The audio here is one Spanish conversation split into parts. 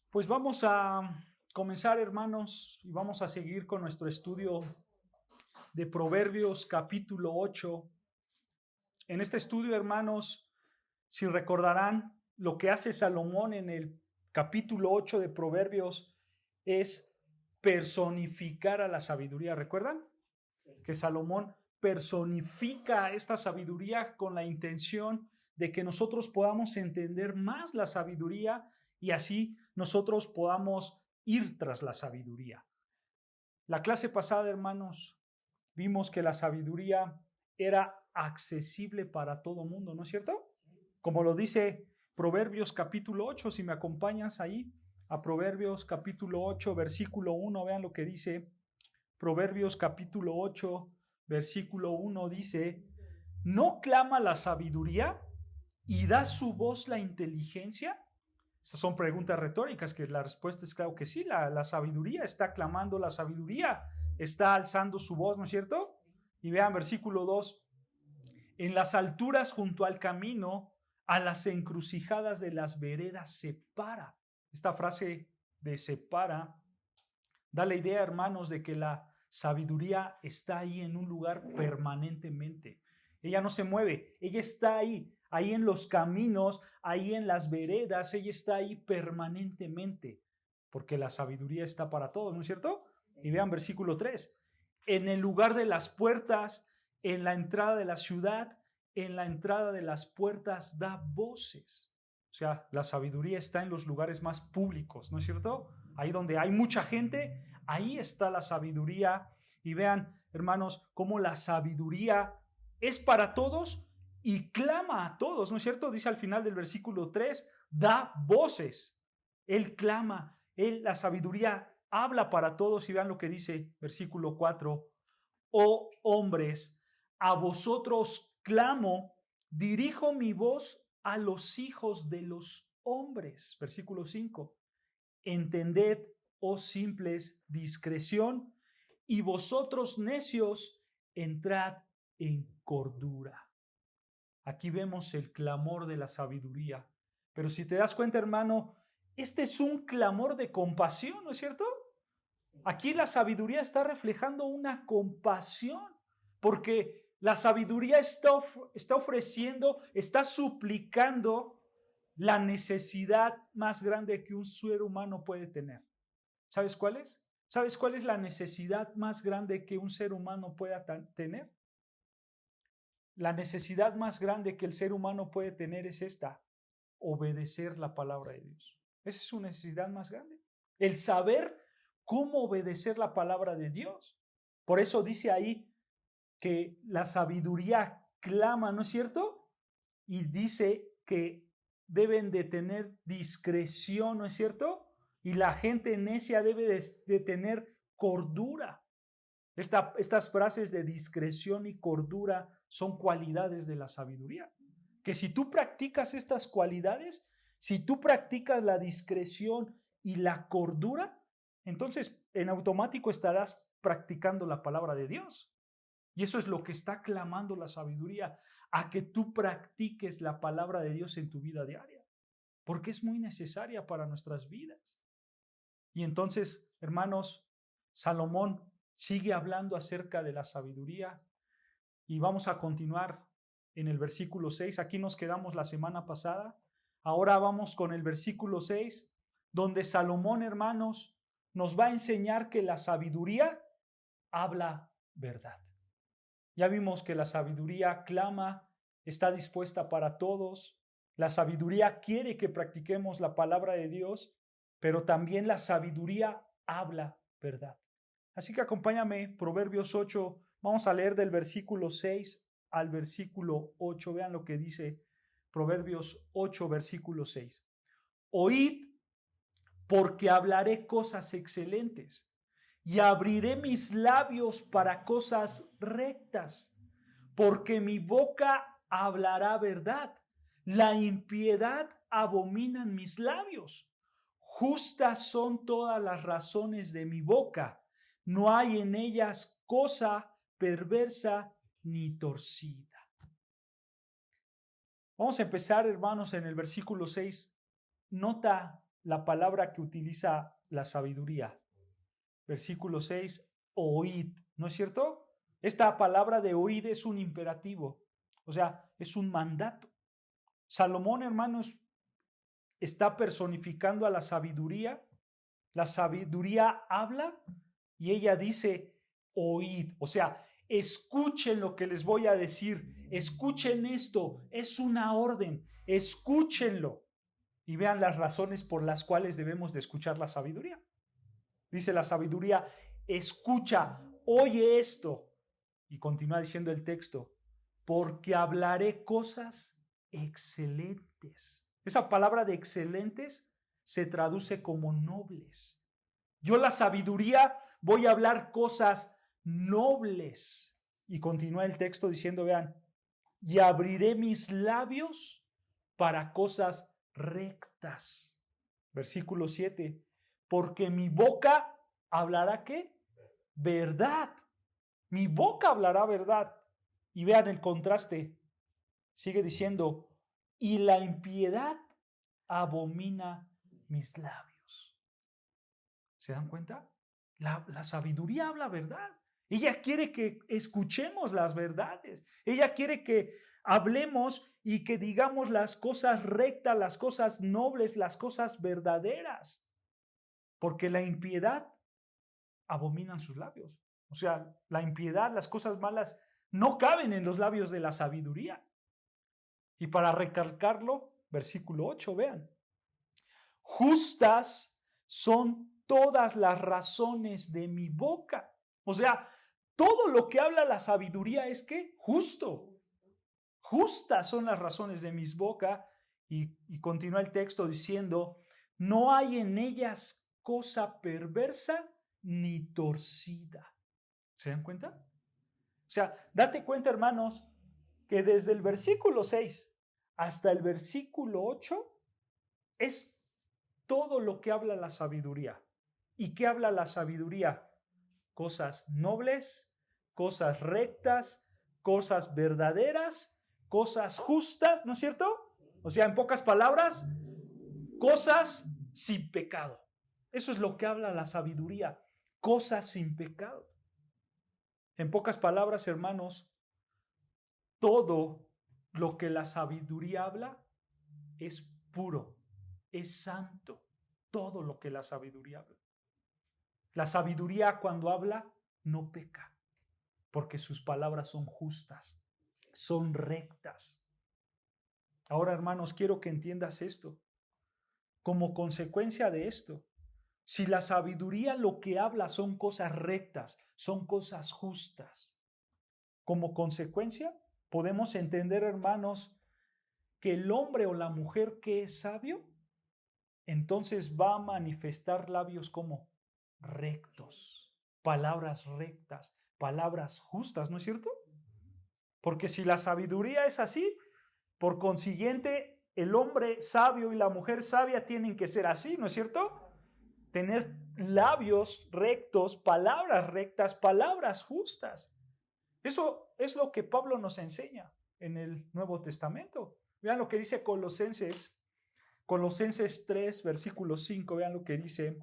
Pues vamos a comenzar, hermanos, y vamos a seguir con nuestro estudio de Proverbios capítulo 8. En este estudio, hermanos, si recordarán, lo que hace Salomón en el capítulo 8 de Proverbios es personificar a la sabiduría. ¿Recuerdan? Que Salomón personifica esta sabiduría con la intención de que nosotros podamos entender más la sabiduría y así nosotros podamos ir tras la sabiduría. La clase pasada, hermanos, vimos que la sabiduría era accesible para todo mundo, ¿no es cierto? Como lo dice Proverbios capítulo 8, si me acompañas ahí a Proverbios capítulo 8, versículo 1, vean lo que dice. Proverbios capítulo 8, versículo 1 dice: ¿no clama la sabiduría y da su voz la inteligencia? Estas son preguntas retóricas que la respuesta es claro que sí. La sabiduría está clamando, la sabiduría está alzando su voz, ¿no es cierto? Y vean versículo 2: en las alturas junto al camino, a las encrucijadas de las veredas separa. Esta frase de separa da la idea, hermanos, de que la sabiduría está ahí en un lugar permanentemente. Ella no se mueve, ella está ahí en los caminos, ahí en las veredas, ella está ahí permanentemente, porque la sabiduría está para todos, ¿no es cierto? Y vean versículo 3, en el lugar de las puertas, en la entrada de la ciudad, en la entrada de las puertas da voces. O sea, la sabiduría está en los lugares más públicos, ¿no es cierto? Ahí donde hay mucha gente, ahí está la sabiduría. Y vean, hermanos, cómo la sabiduría es para todos y clama a todos, ¿no es cierto? Dice al final del versículo 3, da voces. Él clama, la sabiduría habla para todos. Y vean lo que dice versículo 4, oh hombres, a vosotros clamo, dirijo mi voz a los hijos de los hombres. Versículo 5, entended, oh simples, discreción, y vosotros necios, entrad en cordura. Aquí vemos el clamor de la sabiduría. Pero si te das cuenta, hermano, este es un clamor de compasión, ¿no es cierto? Aquí la sabiduría está reflejando una compasión, porque la sabiduría está ofreciendo, está suplicando la necesidad más grande que un ser humano puede tener. ¿Sabes cuál es? ¿Sabes cuál es la necesidad más grande que un ser humano pueda tener? La necesidad más grande que el ser humano puede tener es esta: obedecer la palabra de Dios. Esa es su necesidad más grande. El saber cómo obedecer la palabra de Dios. Por eso dice ahí que la sabiduría clama, ¿no es cierto? Y dice que deben de tener discreción, ¿no es cierto? Y la gente necia debe de tener cordura. Estas frases de discreción y cordura son cualidades de la sabiduría. Que si tú practicas estas cualidades, si tú practicas la discreción y la cordura, entonces en automático estarás practicando la palabra de Dios. Y eso es lo que está clamando la sabiduría, a que tú practiques la palabra de Dios en tu vida diaria, porque es muy necesaria para nuestras vidas. Y entonces, hermanos, Salomón sigue hablando acerca de la sabiduría y vamos a continuar en el versículo 6. Aquí nos quedamos la semana pasada. Ahora vamos con el versículo 6, donde Salomón, hermanos, nos va a enseñar que la sabiduría habla verdad. Ya vimos que la sabiduría clama, está dispuesta para todos. La sabiduría quiere que practiquemos la palabra de Dios, pero también la sabiduría habla verdad. Así que acompáñame, Proverbios 8, vamos a leer del versículo 6 al versículo 8. Vean lo que dice Proverbios 8, versículo 6. Oíd, porque hablaré cosas excelentes y abriré mis labios para cosas rectas, porque mi boca hablará verdad. La impiedad abominan mis labios. Justas son todas las razones de mi boca. No hay en ellas cosa perversa ni torcida. Vamos a empezar, hermanos, en el versículo 6. Nota la palabra que utiliza la sabiduría. Versículo 6, oíd, ¿no es cierto? Esta palabra de oíd es un imperativo, o sea, es un mandato. Salomón, hermanos, está personificando a la sabiduría. La sabiduría habla y ella dice, oíd, o sea, escuchen lo que les voy a decir, escuchen esto, es una orden, escúchenlo. Y vean las razones por las cuales debemos de escuchar la sabiduría. Dice la sabiduría, escucha, oye esto. Y continúa diciendo el texto, porque hablaré cosas excelentes. Esa palabra de excelentes se traduce como nobles. Yo la sabiduría voy a hablar cosas nobles. Y continúa el texto diciendo, vean, y abriré mis labios para cosas rectas. Versículo 7, porque mi boca hablará ¿qué? Verdad. Mi boca hablará verdad. Y vean el contraste. Sigue diciendo, y la impiedad abomina mis labios. ¿Se dan cuenta? La sabiduría habla verdad. Ella quiere que escuchemos las verdades. Ella quiere que hablemos y que digamos las cosas rectas, las cosas nobles, las cosas verdaderas. Porque la impiedad abominan sus labios. O sea, la impiedad, las cosas malas, no caben en los labios de la sabiduría. Y para recalcarlo, versículo 8, vean. Justas son todas las razones de mi boca. O sea, todo lo que habla la sabiduría es que justo. Justas son las razones de mis boca. Y continúa el texto diciendo, no hay en ellas cosa perversa ni torcida. ¿Se dan cuenta? O sea, date cuenta, hermanos, que desde el versículo 6 hasta el versículo 8 es todo lo que habla la sabiduría. ¿Y qué habla la sabiduría? Cosas nobles, cosas rectas, cosas verdaderas, cosas justas, ¿no es cierto? O sea, en pocas palabras, cosas sin pecado. Eso es lo que habla la sabiduría, cosas sin pecado. En pocas palabras, hermanos, todo lo que la sabiduría habla es puro, es santo, todo lo que la sabiduría habla. La sabiduría cuando habla no peca, porque sus palabras son justas, son rectas. Ahora, hermanos, quiero que entiendas esto. Como consecuencia de esto, si la sabiduría lo que habla son cosas rectas, son cosas justas, como consecuencia, podemos entender, hermanos, que el hombre o la mujer que es sabio, entonces va a manifestar labios como rectos, palabras rectas, palabras justas, ¿no es cierto? Porque si la sabiduría es así, por consiguiente, el hombre sabio y la mujer sabia tienen que ser así, ¿no es cierto? Tener labios rectos, palabras rectas, palabras justas. Eso es lo que Pablo nos enseña en el Nuevo Testamento. Vean lo que dice Colosenses 3, versículo 5. Vean lo que dice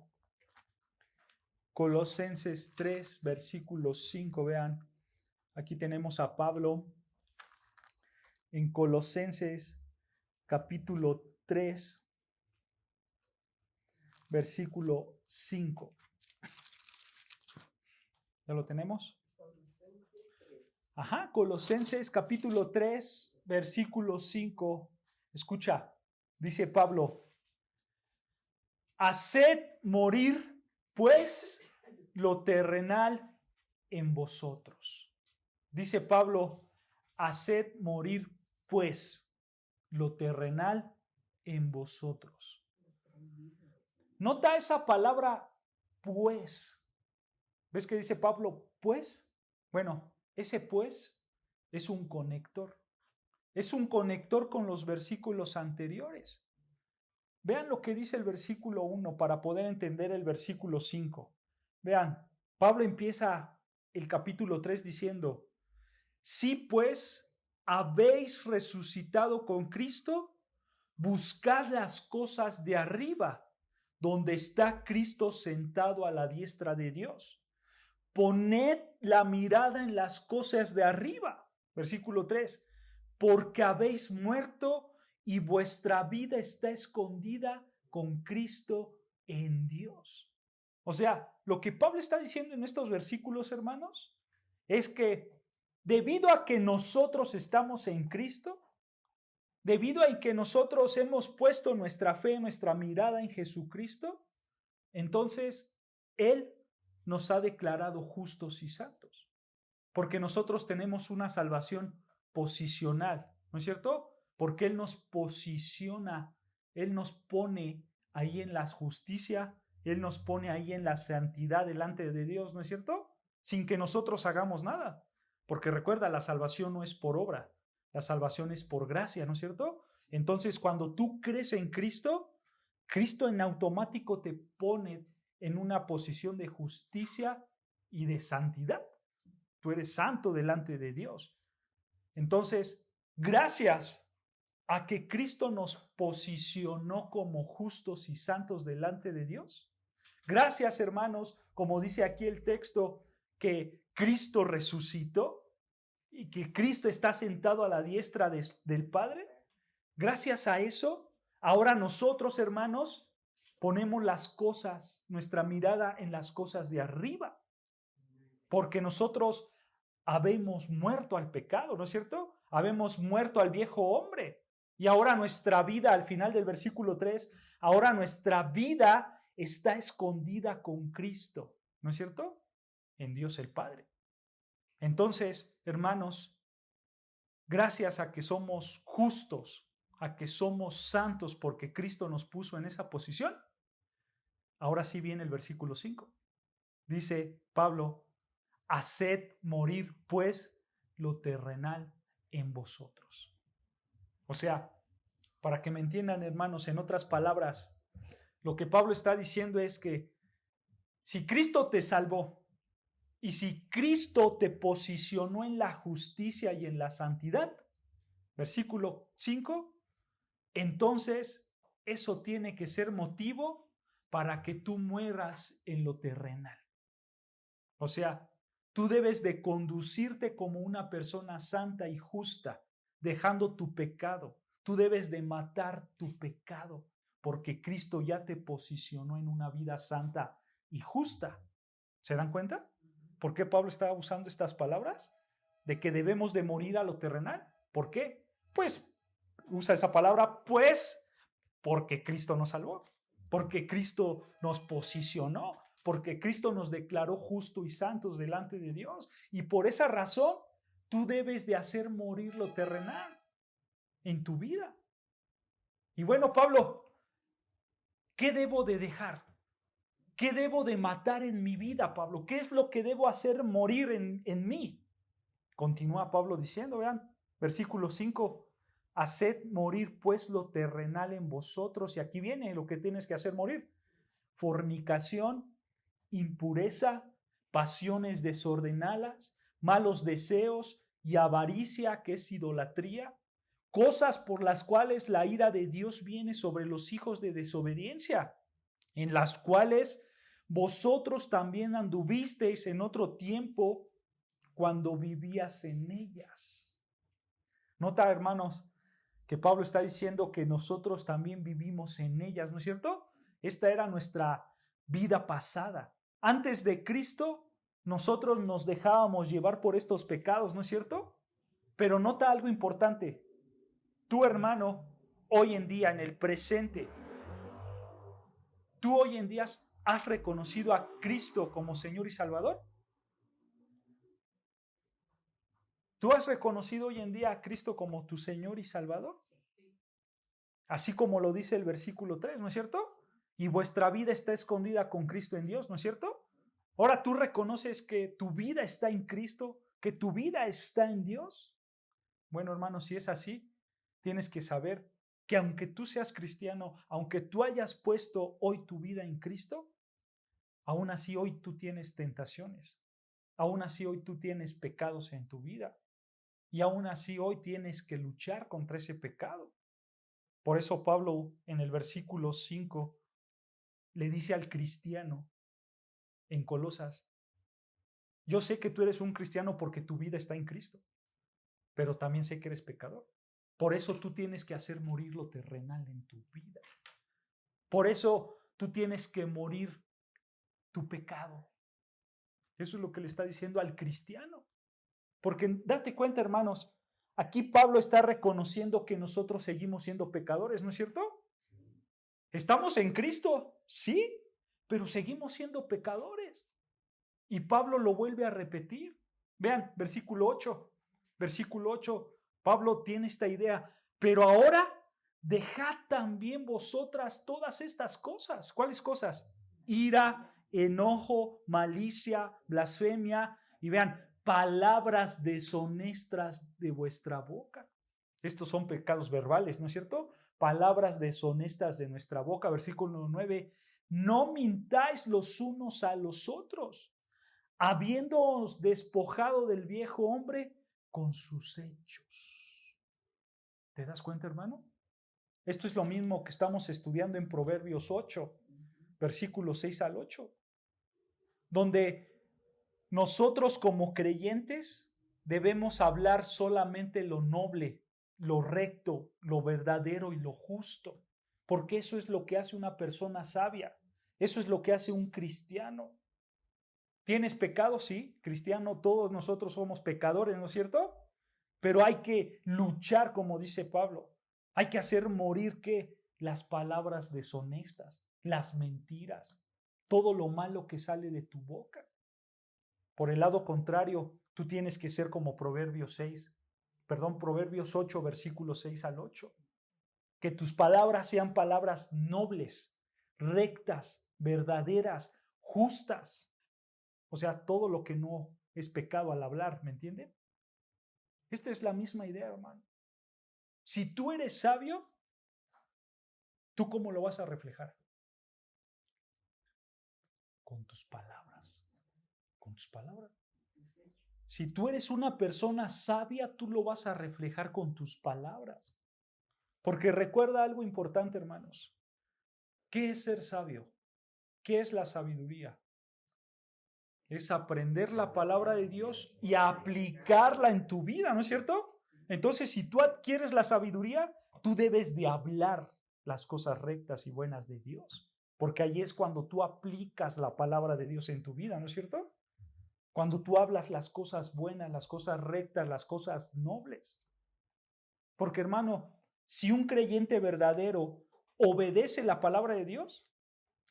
Colosenses 3, versículo 5. Vean, aquí tenemos a Pablo en Colosenses capítulo 3, versículo 5. ¿Ya lo tenemos? Ajá, Colosenses capítulo 3, versículo 5. Escucha, dice Pablo, haced morir, pues, lo terrenal en vosotros. Dice Pablo, haced morir, pues, lo terrenal en vosotros. Nota esa palabra, pues. ¿Ves que dice Pablo, pues? Bueno, ese pues es un conector. Es un conector con los versículos anteriores. Vean lo que dice el versículo 1 para poder entender el versículo 5. Vean, Pablo empieza el capítulo 3 diciendo, Si pues habéis resucitado con Cristo, buscad las cosas de arriba, donde está Cristo sentado a la diestra de Dios. Poned la mirada en las cosas de arriba. Versículo 3. Porque habéis muerto y vuestra vida está escondida con Cristo en Dios. O sea, lo que Pablo está diciendo en estos versículos, hermanos, es que debido a que nosotros estamos en Cristo, debido a que nosotros hemos puesto nuestra fe, nuestra mirada en Jesucristo, entonces Él nos ha declarado justos y santos, porque nosotros tenemos una salvación posicional, ¿no es cierto? Porque Él nos posiciona, Él nos pone ahí en la justicia, Él nos pone ahí en la santidad delante de Dios, ¿no es cierto? Sin que nosotros hagamos nada, porque recuerda, la salvación no es por obra, la salvación es por gracia, ¿no es cierto? Entonces, cuando tú crees en Cristo, Cristo en automático te pone en una posición de justicia y de santidad. Tú eres santo delante de Dios. Entonces, gracias a que Cristo nos posicionó como justos y santos delante de Dios. Gracias, hermanos, como dice aquí el texto, que Cristo resucitó y que Cristo está sentado a la diestra del Padre. Gracias a eso, ahora nosotros, hermanos, ponemos las cosas, nuestra mirada en las cosas de arriba, porque nosotros habemos muerto al pecado, ¿no es cierto? Habemos muerto al viejo hombre. Y ahora nuestra vida, al final del versículo 3, ahora nuestra vida está escondida con Cristo, ¿no es cierto? En Dios el Padre. Entonces, hermanos, gracias a que somos justos, a que somos santos porque Cristo nos puso en esa posición, ahora sí viene el versículo 5. Dice Pablo, haced morir pues lo terrenal en vosotros. O sea, para que me entiendan, hermanos, en otras palabras, lo que Pablo está diciendo es que si Cristo te salvó y si Cristo te posicionó en la justicia y en la santidad, versículo 5, entonces eso tiene que ser motivo para que tú mueras en lo terrenal. O sea, tú debes de conducirte como una persona santa y justa, dejando tu pecado. Tú debes de matar tu pecado, porque Cristo ya te posicionó en una vida santa y justa. ¿Se dan cuenta? ¿Por qué Pablo está usando estas palabras? De que debemos de morir a lo terrenal. ¿Por qué? Pues usa esa palabra, pues, porque Cristo nos salvó, porque Cristo nos posicionó, porque Cristo nos declaró justos y santos delante de Dios. Y por esa razón, tú debes de hacer morir lo terrenal en tu vida. Y bueno, Pablo, ¿qué debo de dejar? ¿Qué debo de matar en mi vida, Pablo? ¿Qué es lo que debo hacer morir en mí? Continúa Pablo diciendo, vean, versículo 5, haced morir pues lo terrenal en vosotros. Y aquí viene lo que tienes que hacer morir. Fornicación, impureza, pasiones desordenadas, malos deseos y avaricia, que es idolatría, cosas por las cuales la ira de Dios viene sobre los hijos de desobediencia, en las cuales vosotros también anduvisteis en otro tiempo cuando vivías en ellas. Nota, hermanos, que Pablo está diciendo que nosotros también vivimos en ellas, ¿no es cierto? Esta era nuestra vida pasada. Antes de Cristo, nosotros nos dejábamos llevar por estos pecados, ¿no es cierto? Pero nota algo importante. Tu hermano, hoy en día, en el presente, ¿tú hoy en día has reconocido a Cristo como Señor y Salvador? ¿Tú has reconocido hoy en día a Cristo como tu Señor y Salvador? Así como lo dice el versículo 3, ¿no es cierto? Y vuestra vida está escondida con Cristo en Dios, ¿no es cierto? Ahora tú reconoces que tu vida está en Cristo, que tu vida está en Dios. Bueno, hermano, si es así, tienes que saber que aunque tú seas cristiano, aunque tú hayas puesto hoy tu vida en Cristo, aún así hoy tú tienes tentaciones, aún así hoy tú tienes pecados en tu vida. Y aún así hoy tienes que luchar contra ese pecado. Por eso Pablo en el versículo 5 le dice al cristiano en Colosas: yo sé que tú eres un cristiano porque tu vida está en Cristo, pero también sé que eres pecador. Por eso tú tienes que hacer morir lo terrenal en tu vida. Por eso tú tienes que morir tu pecado. Eso es lo que le está diciendo al cristiano. Porque date cuenta, hermanos, aquí Pablo está reconociendo que nosotros seguimos siendo pecadores, ¿no es cierto? Estamos en Cristo, sí, pero seguimos siendo pecadores. Y Pablo lo vuelve a repetir. Vean, versículo 8. Versículo 8, Pablo tiene esta idea. Pero ahora dejad también vosotras todas estas cosas. ¿Cuáles cosas? Ira, enojo, malicia, blasfemia. Y vean, palabras deshonestas de vuestra boca. Estos son pecados verbales, ¿no es cierto? Palabras deshonestas de nuestra boca. Versículo 9. No mintáis los unos a los otros, habiéndoos despojado del viejo hombre con sus hechos. ¿Te das cuenta, hermano? Esto es lo mismo que estamos estudiando en Proverbios 8, versículos 6 al 8, donde nosotros como creyentes debemos hablar solamente lo noble, lo recto, lo verdadero y lo justo, porque eso es lo que hace una persona sabia, eso es lo que hace un cristiano. ¿Tienes pecado? Sí, cristiano, todos nosotros somos pecadores, ¿no es cierto? Pero hay que luchar, como dice Pablo. Hay que hacer morir, ¿qué? Las palabras deshonestas, las mentiras, todo lo malo que sale de tu boca. Por el lado contrario, tú tienes que ser como Proverbios 8, versículos 6 al 8. Que tus palabras sean palabras nobles, rectas, verdaderas, justas. O sea, todo lo que no es pecado al hablar, ¿me entienden? Esta es la misma idea, hermano. Si tú eres sabio, ¿tú cómo lo vas a reflejar? Con tus palabras. Con tus palabras. Si tú eres una persona sabia, tú lo vas a reflejar con tus palabras. Porque recuerda algo importante, hermanos. ¿Qué es ser sabio? ¿Qué es la sabiduría? Es aprender la palabra de Dios y aplicarla en tu vida, ¿no es cierto? Entonces, si tú adquieres la sabiduría, tú debes de hablar las cosas rectas y buenas de Dios, porque ahí es cuando tú aplicas la palabra de Dios en tu vida, ¿no es cierto? Cuando tú hablas las cosas buenas, las cosas rectas, las cosas nobles. Porque, hermano, si un creyente verdadero obedece la palabra de Dios,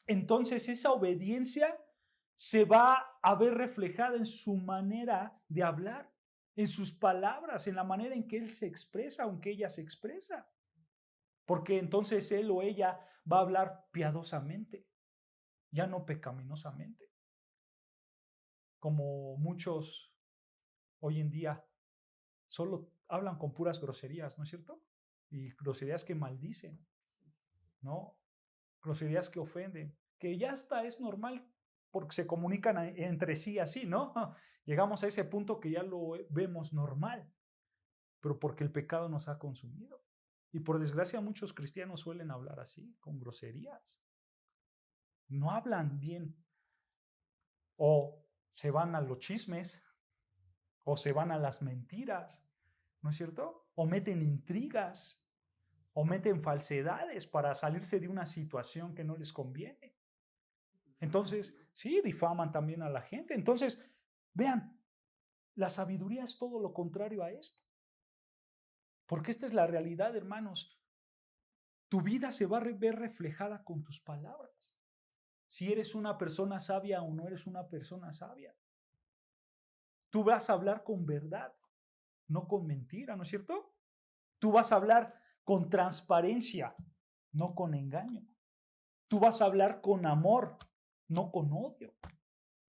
entonces esa obediencia se va a ver reflejada en su manera de hablar, en sus palabras, en la manera en que él se expresa o en que ella se expresa. Porque entonces él o ella va a hablar piadosamente, ya no pecaminosamente. Como muchos hoy en día solo hablan con puras groserías, ¿no es cierto? Y groserías que maldicen, ¿no? Groserías que ofenden, que ya hasta es normal porque se comunican entre sí así, ¿no? Llegamos a ese punto que ya lo vemos normal, pero porque el pecado nos ha consumido. Y por desgracia muchos cristianos suelen hablar así, con groserías. No hablan bien. O se van a los chismes, o se van a las mentiras, ¿no es cierto? O meten intrigas, o meten falsedades para salirse de una situación que no les conviene. Entonces, sí, difaman también a la gente. Entonces, vean, la sabiduría es todo lo contrario a esto. Porque esta es la realidad, hermanos. Tu vida se va a ver reflejada con tus palabras. Si eres una persona sabia o no eres una persona sabia. Tú vas a hablar con verdad, no con mentira, ¿no es cierto? Tú vas a hablar con transparencia, no con engaño. Tú vas a hablar con amor, no con odio.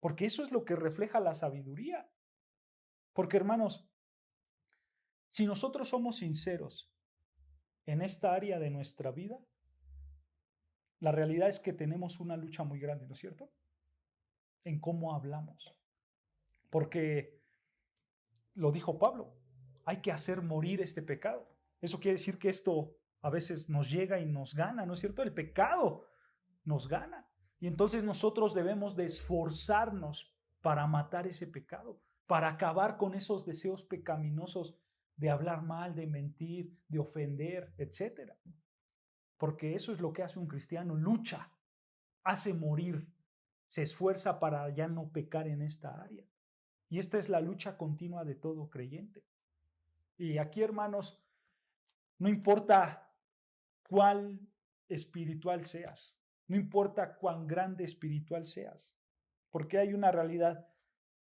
Porque eso es lo que refleja la sabiduría. Porque, hermanos, si nosotros somos sinceros en esta área de nuestra vida, la realidad es que tenemos una lucha muy grande, ¿no es cierto? En cómo hablamos. Porque lo dijo Pablo, hay que hacer morir este pecado. Eso quiere decir que esto a veces nos llega y nos gana, ¿no es cierto? El pecado nos gana. Y entonces nosotros debemos de esforzarnos para matar ese pecado, para acabar con esos deseos pecaminosos de hablar mal, de mentir, de ofender, etc. Porque eso es lo que hace un cristiano, lucha, hace morir, se esfuerza para ya no pecar en esta área. Y esta es la lucha continua de todo creyente. Y aquí, hermanos, no importa cuál espiritual seas, no importa cuán grande espiritual seas, porque hay una realidad.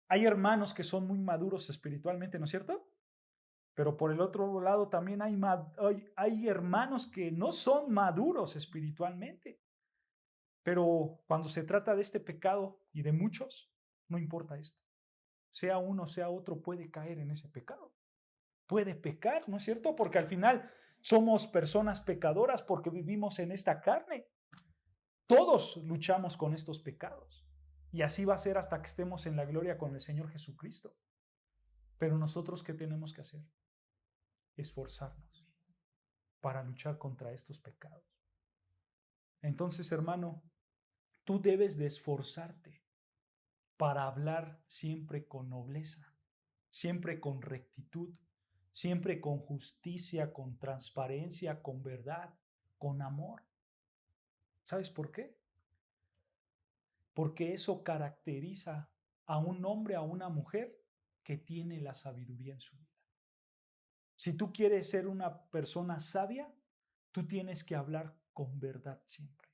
Hay hermanos que son muy maduros espiritualmente, ¿no es cierto? Pero por el otro lado también hay hermanos que no son maduros espiritualmente. Pero cuando se trata de este pecado y de muchos, no importa esto. Sea uno, sea otro, puede caer en ese pecado. Puede pecar, ¿no es cierto? Porque al final somos personas pecadoras porque vivimos en esta carne. Todos luchamos con estos pecados. Y así va a ser hasta que estemos en la gloria con el Señor Jesucristo. Pero nosotros, ¿qué tenemos que hacer? Esforzarnos para luchar contra estos pecados. Entonces, hermano, tú debes de esforzarte para hablar siempre con nobleza, siempre con rectitud, siempre con justicia, con transparencia, con verdad, con amor. ¿Sabes por qué? Porque eso caracteriza a un hombre, a una mujer que tiene la sabiduría en su vida. Si tú quieres ser una persona sabia, tú tienes que hablar con verdad siempre.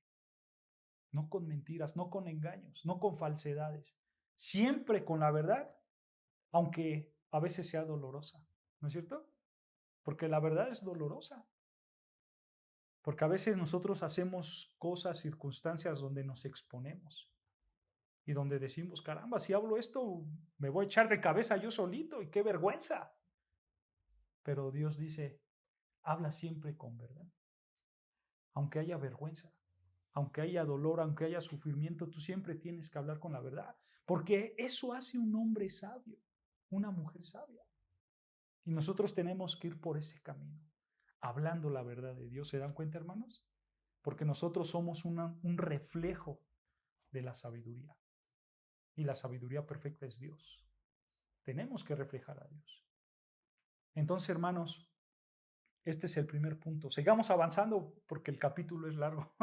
No con mentiras, no con engaños, no con falsedades. Siempre con la verdad, aunque a veces sea dolorosa. ¿No es cierto? Porque la verdad es dolorosa. Porque a veces nosotros hacemos cosas, circunstancias donde nos exponemos y donde decimos, caramba, si hablo esto, me voy a echar de cabeza yo solito y qué vergüenza. Pero Dios dice, habla siempre con verdad. Aunque haya vergüenza, aunque haya dolor, aunque haya sufrimiento, tú siempre tienes que hablar con la verdad. Porque eso hace un hombre sabio, una mujer sabia. Y nosotros tenemos que ir por ese camino, hablando la verdad de Dios. ¿Se dan cuenta, hermanos? Porque nosotros somos un reflejo de la sabiduría. Y la sabiduría perfecta es Dios. Tenemos que reflejar a Dios. Entonces, hermanos, este es el primer punto. Sigamos avanzando porque el capítulo es largo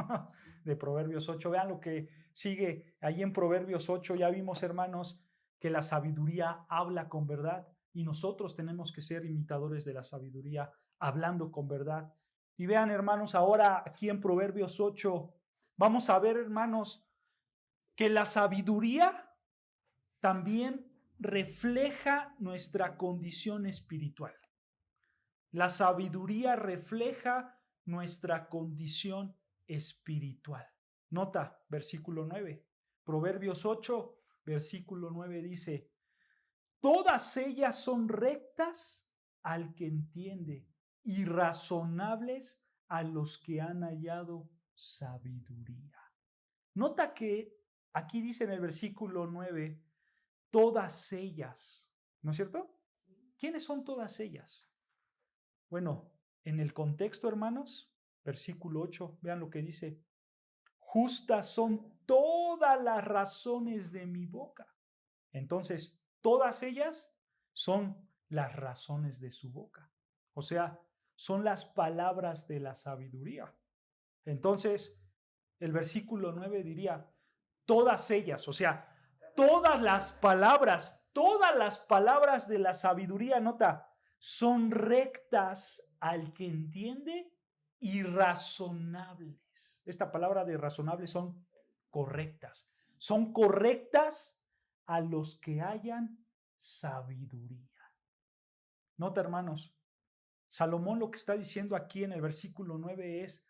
de Proverbios 8. Vean lo que sigue ahí en Proverbios 8. Ya vimos, hermanos, que la sabiduría habla con verdad y nosotros tenemos que ser imitadores de la sabiduría, hablando con verdad. Y vean, hermanos, ahora aquí en Proverbios 8 vamos a ver, hermanos, que la sabiduría también refleja nuestra condición espiritual. La sabiduría refleja nuestra condición espiritual. Nota, versículo 9. Proverbios 8, versículo 9 dice, todas ellas son rectas al que entiende y razonables a los que han hallado sabiduría. Nota que aquí dice en el versículo 9, todas ellas, ¿no es cierto? ¿Quiénes son todas ellas? Bueno, en el contexto, hermanos, versículo 8, vean lo que dice. Justas son todas las razones de mi boca. Entonces, todas ellas son las razones de su boca. O sea, son las palabras de la sabiduría. Entonces, el versículo 9 diría, todas ellas, o sea, todas las palabras de la sabiduría, nota, son rectas al que entiende y razonables. Esta palabra de razonables son correctas. Son correctas a los que hayan sabiduría. Nota, hermanos, Salomón lo que está diciendo aquí en el versículo 9 es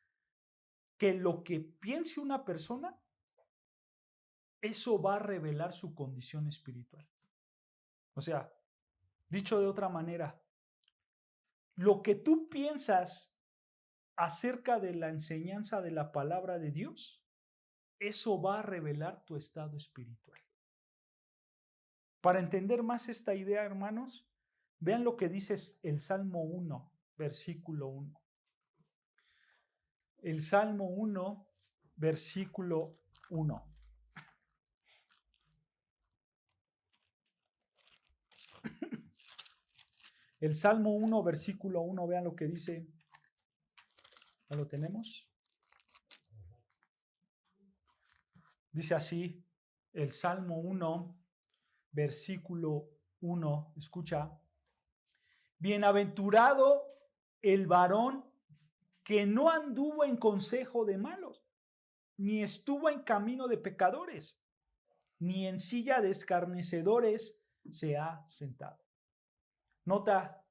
que lo que piense una persona, eso va a revelar su condición espiritual. O sea, dicho de otra manera, lo que tú piensas acerca de la enseñanza de la palabra de Dios, eso va a revelar tu estado espiritual. Para entender más esta idea, hermanos, Vean lo que dice el Salmo 1, versículo 1. El Salmo 1, versículo 1. El Salmo 1, versículo 1, vean lo que dice. ¿Ya lo tenemos? Dice así, el Salmo 1, versículo 1, escucha. Bienaventurado el varón que no anduvo en consejo de malos, ni estuvo en camino de pecadores, ni en silla de escarnecedores se ha sentado. Nota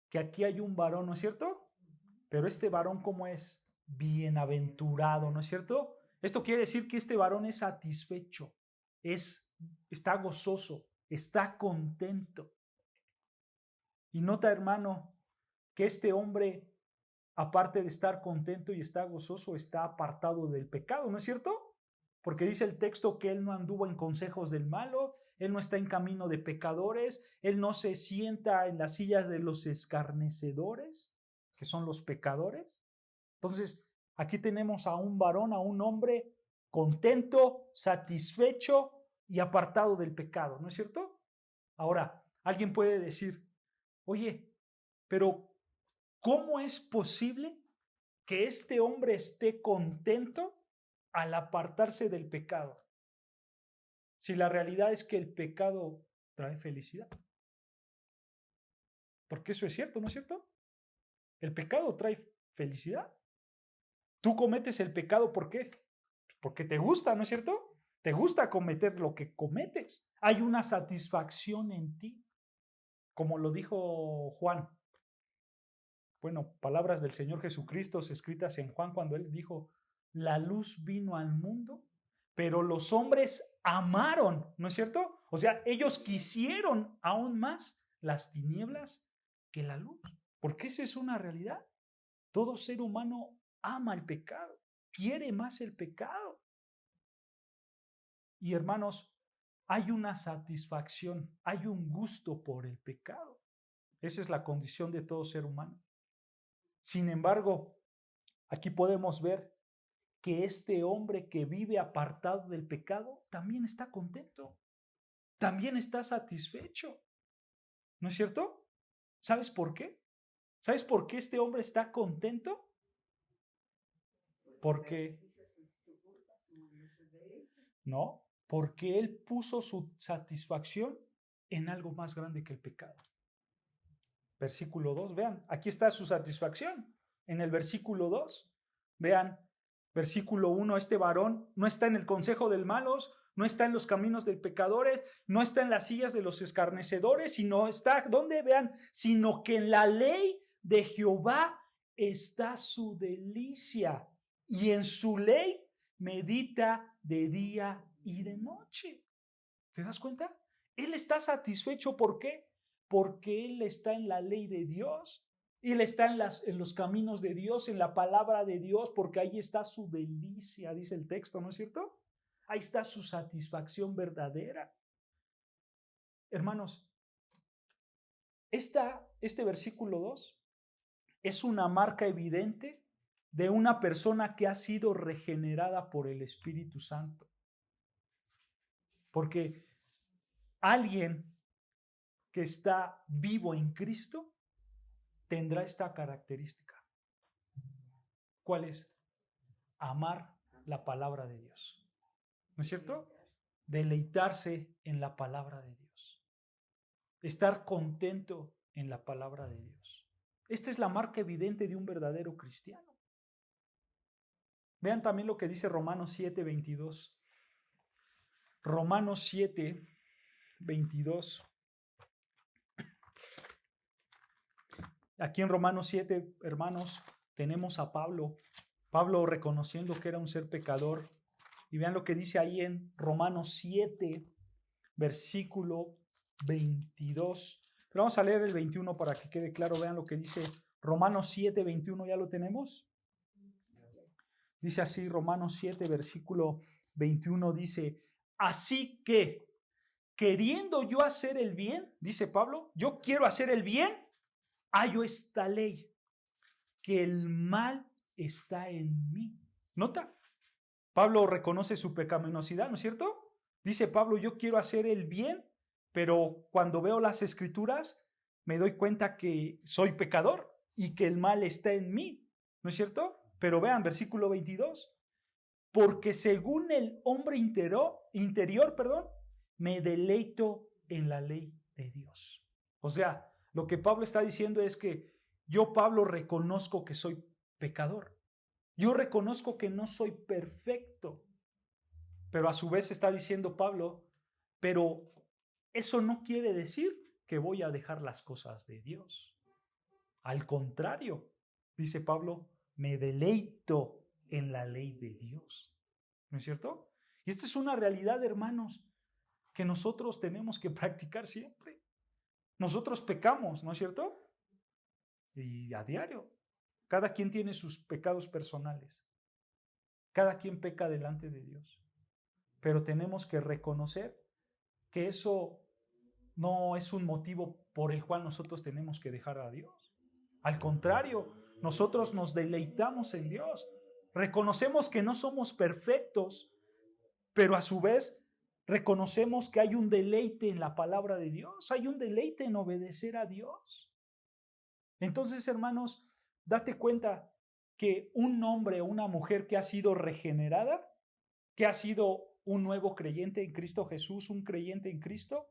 que aquí hay un varón, ¿no es cierto? Pero este varón, ¿cómo es? Bienaventurado, ¿no es cierto? Esto quiere decir que este varón es satisfecho, está gozoso, está contento. Y nota, hermano, que este hombre, aparte de estar contento y está gozoso, está apartado del pecado, ¿no es cierto? Porque dice el texto que él no anduvo en consejos del malo, él no está en camino de pecadores, él no se sienta en las sillas de los escarnecedores, que son los pecadores. Entonces, aquí tenemos a un varón, a un hombre contento, satisfecho y apartado del pecado, ¿no es cierto? Ahora, alguien puede decir, oye, pero ¿cómo es posible que este hombre esté contento al apartarse del pecado? Si la realidad es que el pecado trae felicidad. Porque eso es cierto, ¿no es cierto? El pecado trae felicidad. Tú cometes el pecado, ¿por qué? Porque te gusta, ¿no es cierto? Te gusta cometer lo que cometes. Hay una satisfacción en ti. Como lo dijo Juan. Bueno, palabras del Señor Jesucristo escritas en Juan cuando él dijo, la luz vino al mundo, pero los hombres amaron, ¿no es cierto? O sea, ellos quisieron aún más las tinieblas que la luz, porque esa es una realidad. Todo ser humano ama el pecado, quiere más el pecado. Y hermanos, hay una satisfacción, hay un gusto por el pecado. Esa es la condición de todo ser humano. Sin embargo, aquí podemos ver que este hombre que vive apartado del pecado también está contento, también está satisfecho. ¿No es cierto? ¿Sabes por qué? ¿Sabes por qué este hombre está contento? Porque no, porque él puso su satisfacción en algo más grande que el pecado. Versículo 2, vean, aquí está su satisfacción. En el versículo 2, vean, versículo 1, este varón no está en el consejo del malos, no está en los caminos del pecadores, no está en las sillas de los escarnecedores, sino está, ¿dónde? Vean, sino que en la ley de Jehová está su delicia y en su ley medita de día y de noche. ¿Te das cuenta? Él está satisfecho, ¿por qué? Porque él está en la ley de Dios, él está en los caminos de Dios, en la palabra de Dios, porque ahí está su delicia, dice el texto, ¿no es cierto? Ahí está su satisfacción verdadera. Hermanos, este versículo 2 es una marca evidente de una persona que ha sido regenerada por el Espíritu Santo. Porque alguien que está vivo en Cristo tendrá esta característica. ¿Cuál es? Amar la palabra de Dios. ¿No es cierto? Deleitarse en la palabra de Dios. Estar contento en la palabra de Dios. Esta es la marca evidente de un verdadero cristiano. Vean también lo que dice Romanos 7:22. Romanos 7:22. Aquí en Romanos 7, hermanos, tenemos a Pablo reconociendo que era un ser pecador. Y vean lo que dice ahí en Romanos 7, versículo 22. Pero vamos a leer el 21 para que quede claro. Vean lo que dice Romanos 7, 21. ¿Ya lo tenemos? Dice así, Romanos 7, versículo 21 dice, así que queriendo yo hacer el bien, dice Pablo, yo quiero hacer el bien, hallo esta ley, que el mal está en mí. ¿Nota? Pablo reconoce su pecaminosidad, ¿no es cierto? Dice Pablo, yo quiero hacer el bien, pero cuando veo las escrituras me doy cuenta que soy pecador y que el mal está en mí, ¿no es cierto? Pero vean, versículo 22, porque según el hombre interior, me deleito en la ley de Dios. O sea, lo que Pablo está diciendo es que yo, Pablo, reconozco que soy pecador. Yo reconozco que no soy perfecto. Pero a su vez está diciendo Pablo, pero eso no quiere decir que voy a dejar las cosas de Dios. Al contrario, dice Pablo, me deleito en la ley de Dios. ¿No es cierto? Y esta es una realidad, hermanos, que nosotros tenemos que practicar siempre. Nosotros pecamos, ¿no es cierto? Y a diario. Cada quien tiene sus pecados personales. Cada quien peca delante de Dios. Pero tenemos que reconocer que eso no es un motivo por el cual nosotros tenemos que dejar a Dios. Al contrario, nosotros nos deleitamos en Dios. Reconocemos que no somos perfectos, pero a su vez reconocemos que hay un deleite en la palabra de Dios, hay un deleite en obedecer a Dios. Entonces, hermanos, date cuenta que un hombre o una mujer que ha sido regenerada, que ha sido un nuevo creyente en Cristo Jesús, un creyente en Cristo,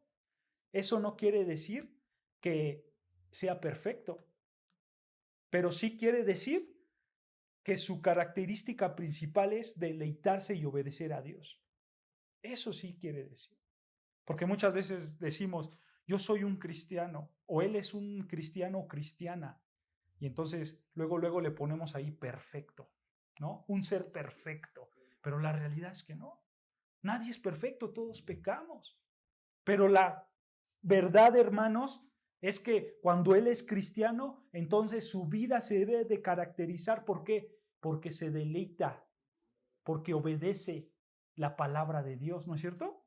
eso no quiere decir que sea perfecto, pero sí quiere decir que su característica principal es deleitarse y obedecer a Dios. Eso sí quiere decir. Porque muchas veces decimos, yo soy un cristiano, o él es un cristiano o cristiana, y entonces luego le ponemos ahí perfecto, ¿no? Un ser perfecto. Pero la realidad es que no. Nadie es perfecto, todos pecamos. Pero la verdad, hermanos, es que cuando él es cristiano, entonces su vida se debe de caracterizar. ¿Por qué? Porque se deleita, porque obedece la palabra de Dios, ¿no es cierto?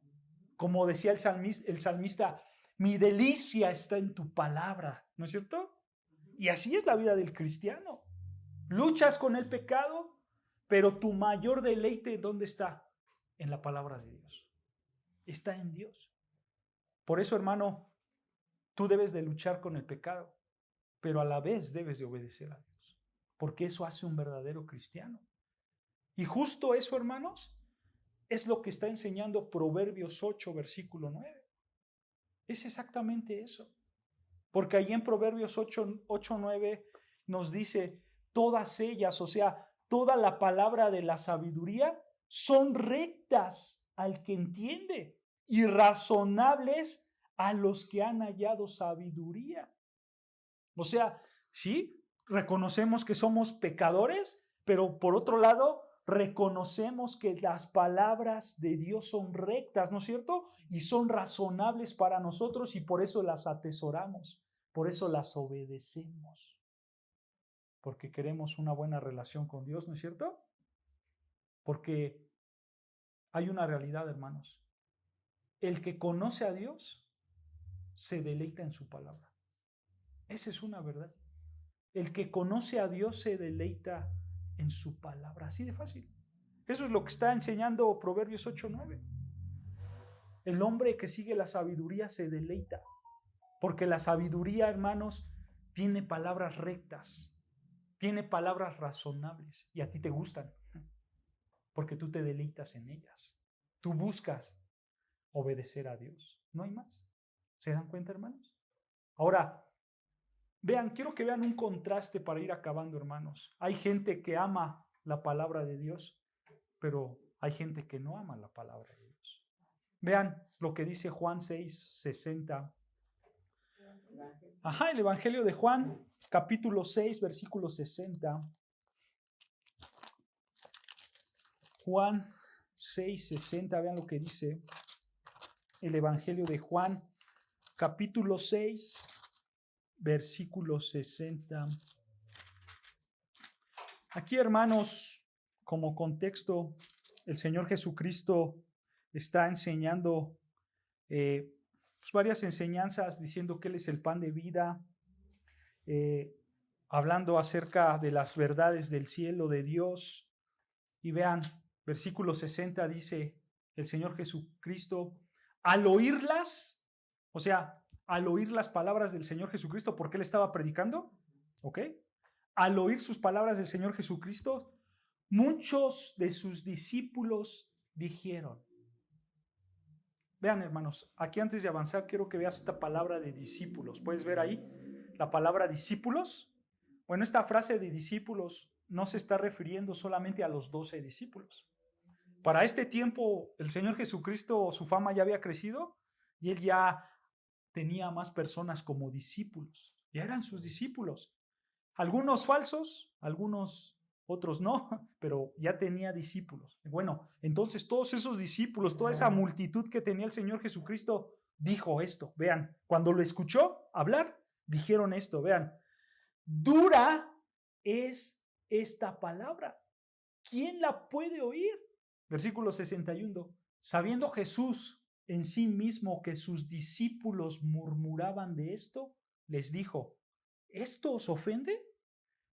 Como decía el salmista, mi delicia está en tu palabra, ¿no es cierto? Y así es la vida del cristiano. Luchas con el pecado, pero tu mayor deleite, ¿dónde está? En la palabra de Dios. Está en Dios. Por eso, hermano, tú debes de luchar con el pecado, pero a la vez debes de obedecer a Dios, porque eso hace un verdadero cristiano. Y justo eso, hermanos, es lo que está enseñando Proverbios 8, versículo 9. Es exactamente eso. Porque ahí en Proverbios 8, 9 nos dice, todas ellas, o sea, toda la palabra de la sabiduría, son rectas al que entiende y razonables a los que han hallado sabiduría. O sea, sí, reconocemos que somos pecadores, pero por otro lado, reconocemos que las palabras de Dios son rectas, ¿no es cierto? Y son razonables para nosotros y por eso las atesoramos, por eso las obedecemos, porque queremos una buena relación con Dios, ¿no es cierto? Porque hay una realidad, hermanos. El que conoce a Dios se deleita en su palabra. Esa es una verdad. El que conoce a Dios se deleita en su palabra. Así de fácil. Eso es lo que está enseñando Proverbios 8:9. El hombre que sigue la sabiduría se deleita. Porque la sabiduría, hermanos, tiene palabras rectas. Tiene palabras razonables. Y a ti te gustan. Porque tú te deleitas en ellas. Tú buscas obedecer a Dios. No hay más. ¿Se dan cuenta, hermanos? Ahora, vean, quiero que vean un contraste para ir acabando, hermanos. Hay gente que ama la palabra de Dios, pero hay gente que no ama la palabra de Dios. Vean lo que dice Juan 6:60. El Evangelio de Juan, capítulo 6, versículo 60. Juan 6:60, vean lo que dice el Evangelio de Juan, capítulo 6, versículo 60. Aquí, hermanos, como contexto, el Señor Jesucristo está enseñando varias enseñanzas diciendo que Él es el pan de vida, hablando acerca de las verdades del cielo, de Dios. Y vean, versículo 60 dice el Señor Jesucristo, al oírlas, o sea, al oír las palabras del Señor Jesucristo, porque Él estaba predicando, ¿ok? Al oír sus palabras del Señor Jesucristo, muchos de sus discípulos dijeron. Vean, hermanos, aquí antes de avanzar quiero que veas esta palabra de discípulos. ¿Puedes ver ahí la palabra discípulos? Bueno, esta frase de discípulos no se está refiriendo solamente a los 12 discípulos. Para este tiempo, el Señor Jesucristo, su fama ya había crecido y Él ya tenía más personas como discípulos. Ya eran sus discípulos. Algunos falsos, otros no, pero ya tenía discípulos. Bueno, entonces todos esos discípulos, toda esa multitud que tenía el Señor Jesucristo, dijo esto. Vean, cuando lo escuchó hablar, dijeron esto. Vean, dura es esta palabra. ¿Quién la puede oír? Versículo 61. Sabiendo Jesús en sí mismo que sus discípulos murmuraban de esto, les dijo, ¿esto os ofende?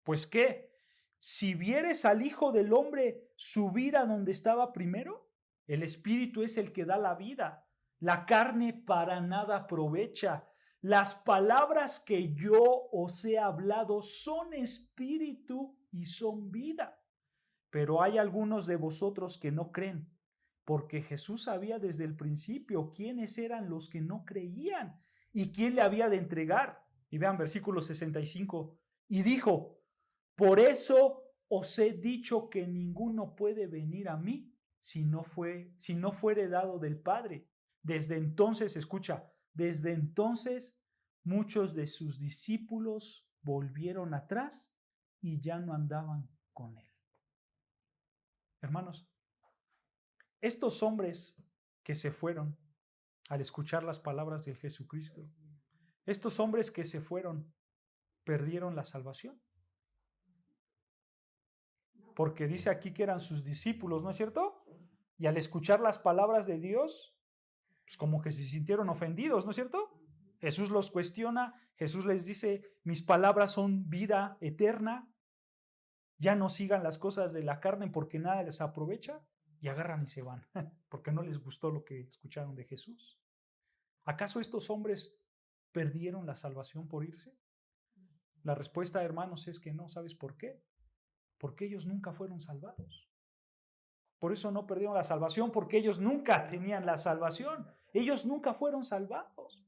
Pues qué, si vieres al Hijo del Hombre subir a donde estaba primero, el Espíritu es el que da la vida, la carne para nada aprovecha. Las palabras que yo os he hablado son espíritu y son vida. Pero hay algunos de vosotros que no creen, porque Jesús sabía desde el principio quiénes eran los que no creían y quién le había de entregar. Y vean versículo 65. Y dijo, por eso os he dicho que ninguno puede venir a mí si no fuere dado del Padre. Desde entonces, escucha, desde entonces muchos de sus discípulos volvieron atrás y ya no andaban con él. Hermanos, estos hombres que se fueron al escuchar las palabras del Jesucristo, estos hombres que se fueron, perdieron la salvación. Porque dice aquí que eran sus discípulos, ¿no es cierto? Y al escuchar las palabras de Dios, pues como que se sintieron ofendidos, ¿no es cierto? Jesús los cuestiona, Jesús les dice, mis palabras son vida eterna, ya no sigan las cosas de la carne porque nada les aprovecha, y agarran y se van, porque no les gustó lo que escucharon de Jesús. ¿Acaso estos hombres perdieron la salvación por irse? La respuesta, hermanos, es que no. ¿Sabes por qué? Porque ellos nunca fueron salvados. Por eso no perdieron la salvación, porque ellos nunca tenían la salvación. Ellos nunca fueron salvados.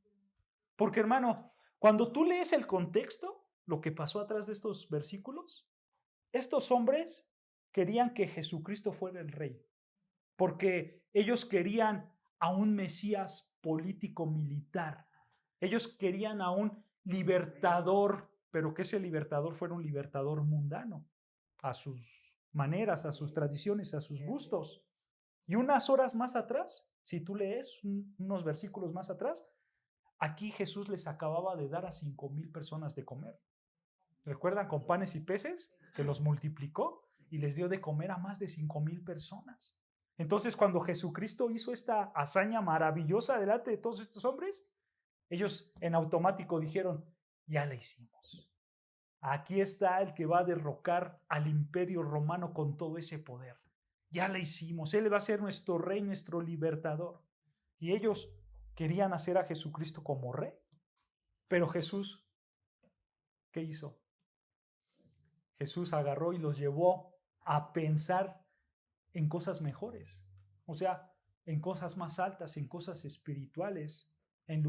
Porque, hermano, cuando tú lees el contexto, lo que pasó atrás de estos versículos, estos hombres querían que Jesucristo fuera el rey, porque ellos querían a un Mesías político-militar. Ellos querían a un libertador, pero que ese libertador fuera un libertador mundano, a sus maneras, a sus tradiciones, a sus gustos. Y unas horas más atrás, si tú lees unos versículos más atrás, aquí Jesús les acababa de dar a 5,000 personas de comer. ¿Recuerdan con panes y peces? Que los multiplicó y les dio de comer a más de 5,000 personas. Entonces, cuando Jesucristo hizo esta hazaña maravillosa delante de todos estos hombres, ellos en automático dijeron, ya la hicimos. Aquí está el que va a derrocar al imperio romano con todo ese poder. Ya la hicimos. Él va a ser nuestro rey, nuestro libertador. Y ellos querían hacer a Jesucristo como rey. Pero Jesús, ¿qué hizo? Jesús agarró y los llevó a pensar en cosas mejores. O sea, en cosas más altas, en cosas espirituales, en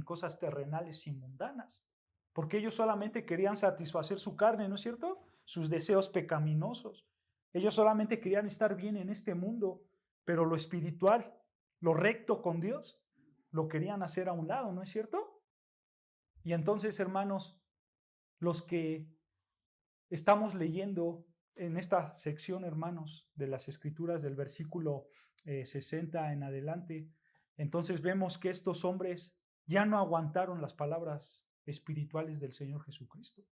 cosas terrenales y mundanas. Porque ellos solamente querían satisfacer su carne, ¿no es cierto? Sus deseos pecaminosos. Ellos solamente querían estar bien en este mundo, pero lo espiritual, lo recto con Dios, lo querían hacer a un lado, ¿no es cierto? Y entonces, hermanos, los que estamos leyendo en esta sección, hermanos, de las Escrituras del versículo 60 en adelante, entonces vemos que estos hombres ya no aguantaron las palabras espirituales del Señor Jesucristo.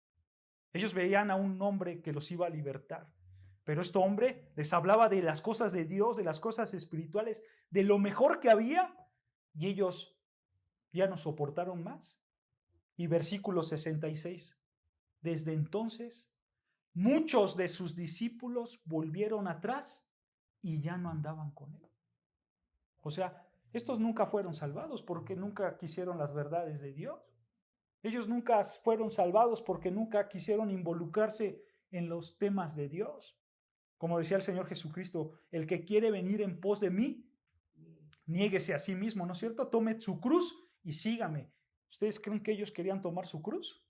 Ellos veían a un hombre que los iba a libertar, pero este hombre les hablaba de las cosas de Dios, de las cosas espirituales, de lo mejor que había, y ellos ya no soportaron más. Y versículo 66, desde entonces muchos de sus discípulos volvieron atrás y ya no andaban con él. O sea, estos nunca fueron salvados porque nunca quisieron las verdades de Dios. Ellos nunca fueron salvados porque nunca quisieron involucrarse en los temas de Dios. Como decía el Señor Jesucristo, el que quiere venir en pos de mí, niéguese a sí mismo, ¿no es cierto? Tome su cruz y sígame. ¿Ustedes creen que ellos querían tomar su cruz?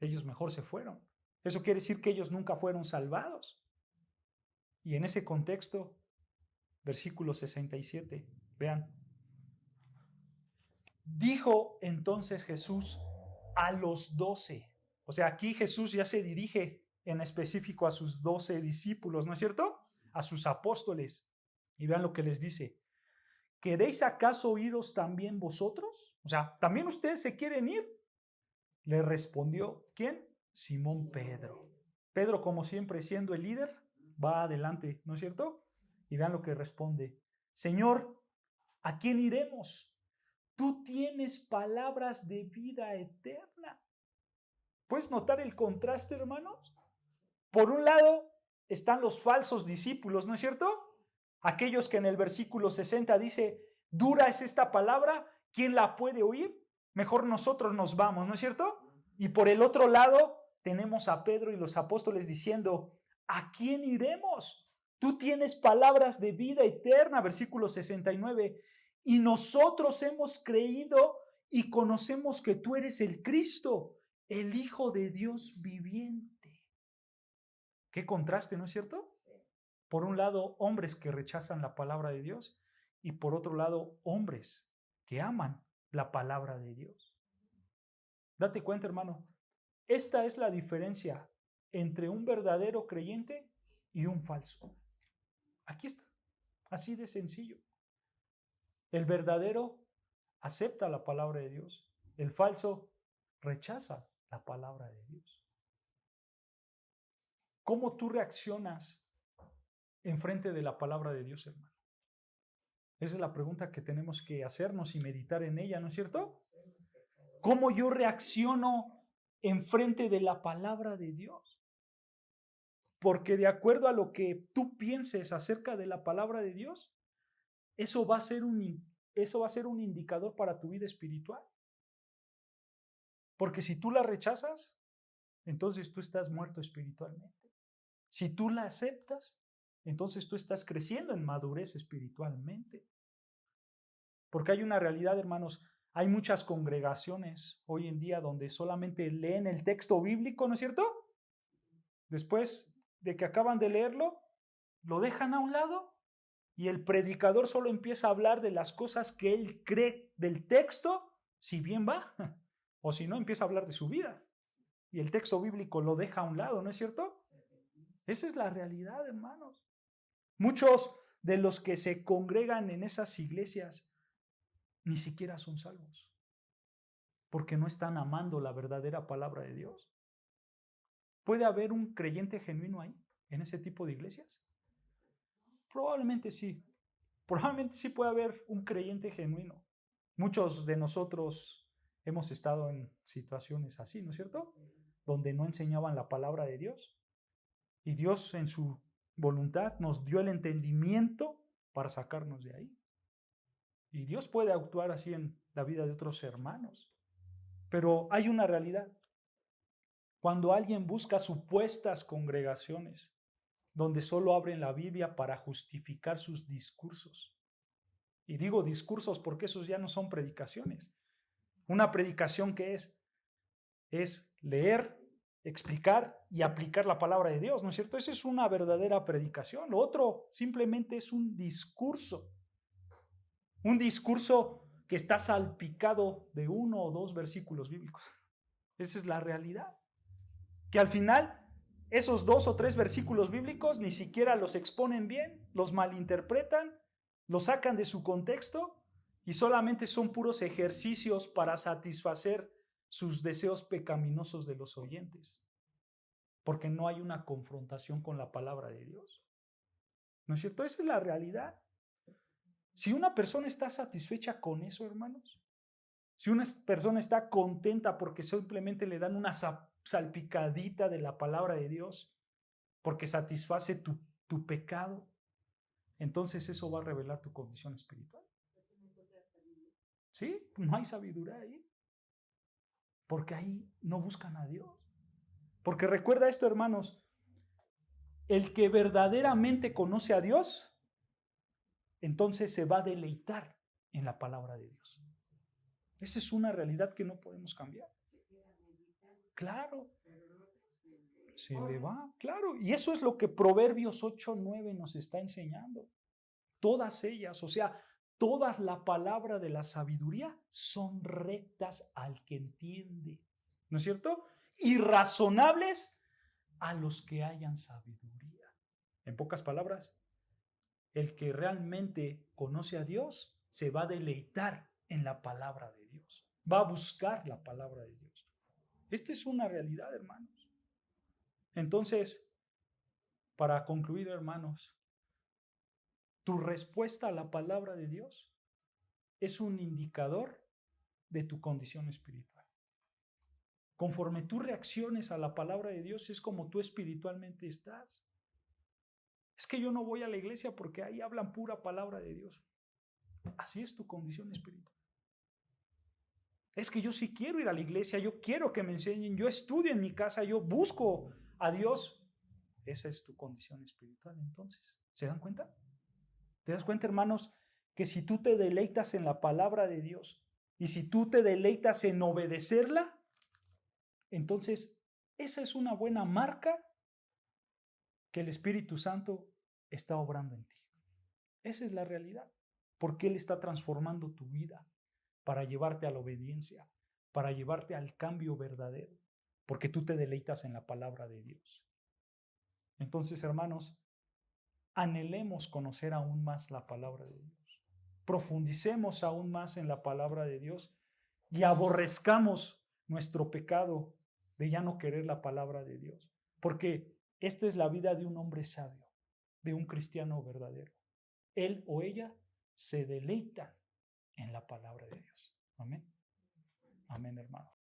Ellos mejor se fueron. Eso quiere decir que ellos nunca fueron salvados. Y en ese contexto, versículo 67, vean. Dijo entonces Jesús a los 12. O sea, aquí Jesús ya se dirige en específico a sus 12 discípulos, ¿no es cierto? A sus apóstoles. Y vean lo que les dice. ¿Queréis acaso iros también vosotros? O sea, ¿también ustedes se quieren ir? Le respondió, ¿quién? Simón Pedro. Pedro, como siempre, siendo el líder, va adelante, ¿no es cierto? Y vean lo que responde. Señor, ¿a quién iremos? Tú tienes palabras de vida eterna. ¿Puedes notar el contraste, hermanos? Por un lado están los falsos discípulos, ¿no es cierto? Aquellos que en el versículo 60 dice, dura es esta palabra, ¿quién la puede oír? Mejor nosotros nos vamos, ¿no es cierto? Y por el otro lado tenemos a Pedro y los apóstoles diciendo, ¿a quién iremos? Tú tienes palabras de vida eterna, versículo 69, y nosotros hemos creído y conocemos que tú eres el Cristo, el Hijo de Dios viviente. Qué contraste, ¿no es cierto? Por un lado, hombres que rechazan la palabra de Dios y por otro lado, hombres que aman la palabra de Dios. Date cuenta, hermano, esta es la diferencia entre un verdadero creyente y un falso. Aquí está, así de sencillo. El verdadero acepta la palabra de Dios, el falso rechaza la palabra de Dios. ¿Cómo tú reaccionas enfrente de la palabra de Dios, hermano? Esa es la pregunta que tenemos que hacernos y meditar en ella, ¿no es cierto? ¿Cómo yo reacciono enfrente de la palabra de Dios? Porque de acuerdo a lo que tú pienses acerca de la palabra de Dios, eso va a ser un indicador para tu vida espiritual. Porque si tú la rechazas, entonces tú estás muerto espiritualmente. Si tú la aceptas, entonces tú estás creciendo en madurez espiritualmente. Porque hay una realidad, hermanos, hay muchas congregaciones hoy en día donde solamente leen el texto bíblico, ¿no es cierto? Después de que acaban de leerlo, lo dejan a un lado y el predicador solo empieza a hablar de las cosas que él cree del texto, si bien va, o si no, empieza a hablar de su vida. Y el texto bíblico lo deja a un lado, ¿no es cierto? Esa es la realidad, hermanos. Muchos de los que se congregan en esas iglesias ni siquiera son salvos, porque no están amando la verdadera palabra de Dios. ¿Puede haber un creyente genuino ahí, en ese tipo de iglesias? Probablemente sí. Probablemente sí puede haber un creyente genuino. Muchos de nosotros hemos estado en situaciones así, ¿no es cierto? Donde no enseñaban la palabra de Dios. Y Dios en su voluntad nos dio el entendimiento para sacarnos de ahí. Y Dios puede actuar así en la vida de otros hermanos. Pero hay una realidad. Cuando alguien busca supuestas congregaciones donde solo abren la Biblia para justificar sus discursos. Y digo discursos porque esos ya no son predicaciones. Una predicación que es leer, explicar y aplicar la palabra de Dios, ¿no es cierto? Esa es una verdadera predicación. Lo otro simplemente es un discurso. Un discurso que está salpicado de uno o dos versículos bíblicos. Esa es la realidad. Que al final esos 2 o 3 versículos bíblicos ni siquiera los exponen bien, los malinterpretan, los sacan de su contexto y solamente son puros ejercicios para satisfacer sus deseos pecaminosos de los oyentes. Porque no hay una confrontación con la palabra de Dios. ¿No es cierto? Esa es la realidad. Si una persona está satisfecha con eso, hermanos, si una persona está contenta porque simplemente le dan una salpicadita de la palabra de Dios, porque satisface tu pecado, entonces eso va a revelar tu condición espiritual. ¿Sí? No hay sabiduría ahí. Porque ahí no buscan a Dios. Porque recuerda esto, hermanos, el que verdaderamente conoce a Dios, entonces se va a deleitar en la palabra de Dios. Esa es una realidad que no podemos cambiar. Claro. Se le va, claro. Y eso es lo que Proverbios 8:9 nos está enseñando. Todas ellas, o sea, todas la palabra de la sabiduría son rectas al que entiende. ¿No es cierto? Y razonables a los que hayan sabiduría. En pocas palabras, el que realmente conoce a Dios se va a deleitar en la palabra de Dios. Va a buscar la palabra de Dios. Esta es una realidad, hermanos. Entonces, para concluir, hermanos, tu respuesta a la palabra de Dios es un indicador de tu condición espiritual. Conforme tú reacciones a la palabra de Dios, es como tú espiritualmente estás. Es que yo no voy a la iglesia porque ahí hablan pura palabra de Dios. Así es tu condición espiritual. Es que yo sí quiero ir a la iglesia, yo quiero que me enseñen, yo estudio en mi casa, yo busco a Dios. Esa es tu condición espiritual, entonces. ¿Se dan cuenta? ¿Te das cuenta, hermanos, que si tú te deleitas en la palabra de Dios y si tú te deleitas en obedecerla, entonces esa es una buena marca que el Espíritu Santo está obrando en ti? Esa es la realidad, porque Él está transformando tu vida para llevarte a la obediencia, para llevarte al cambio verdadero, porque tú te deleitas en la palabra de Dios. Entonces, hermanos, anhelemos conocer aún más la palabra de Dios. Profundicemos aún más en la palabra de Dios y aborrezcamos nuestro pecado de ya no querer la palabra de Dios. Porque esta es la vida de un hombre sabio, de un cristiano verdadero. Él o ella se deleitan en la palabra de Dios. Amén. Amén, hermano.